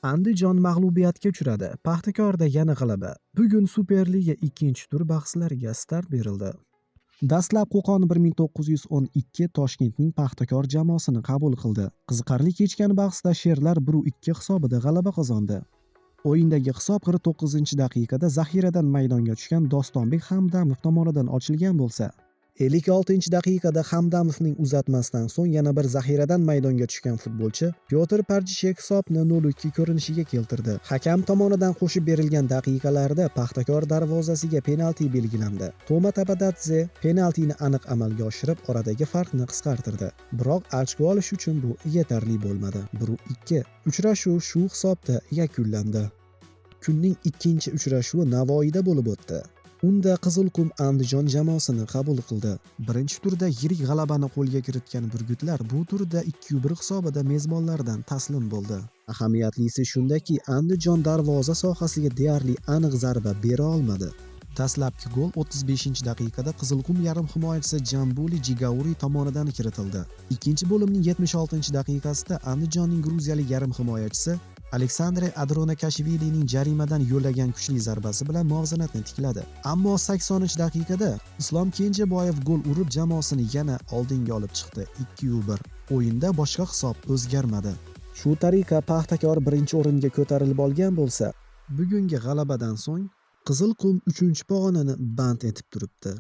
Andijon mag'lubiyatga uchradi. Paxtakorda yana g'alaba. Bugun Superliga 2-tur bahslariga start berildi. Dastlab Qo'qon 1912 Toshkentning Paxtakor jamoasini qabul qildi. Qiziqarli kechgan bahsda sherlar 1-2 hisobida g'alaba qozondi. O'yindagi hisob 49-daqiqada zaxiradan maydonga tushgan Dostonbek Hamdamov tomonidan ochilgan bo'lsa, 56-daqiqada Hamdamovning uzatmasidan so'ng yana bir zaxiradan maydonga tushgan futbolchi Pyotr Parjishek hisobni 0-2 ko'rinishiga keltirdi. Hakam tomonidan qo'shib berilgan daqiqalarda Paxtakor darvozasiga penalti belgilandi. Toma Tapadadze penaltini aniq amalga oshirib, oradagi farqni qisqartirdi. Biroq ochko olish uchun bu yetarli bo'lmadi. 1-2 uchrashuv shu hisobda yakunlandi. Kunning ikkinchi uchrashuvi Navoiyda bo'lib o'tdi. Unda Qizilqum Andijon jamoasini qabul qildi. Birinchi turda yirik g'alabani qo'lga kiritgan burgutlar bu turda 2-1 hisobida mezbonlardan taslim bo'ldi. Ahamiyatlisi shundaki, Andijon darvoza sohasiga deyarli aniq zarba bera olmadi. Dastlabki gol 35-daqiqada Qizilqum yarim himoyachisi Jambuli Jigauri tomonidan kiritildi. Ikkinchi bo'limning 76-daqiqasida Andijonning gruziyalik yarim himoyachisi Aleksandr Adronakashvilining jarimadan yo'llagan kuchli zarbasi bilan muvozanatni tikladi. Ammo 80-daqiqada Islom Kenjaboyev gol urib jamoasini yana oldinga olib chiqdi. 2-1. O'yinda boshqa hisob o'zgarmadi. Shu tariqa Paxtakor birinchi o'ringa ko'tarilib olgan bo'lsa, bugungi g'alabadan so'ng Qizilqum 3-pog'onani band etib turibdi.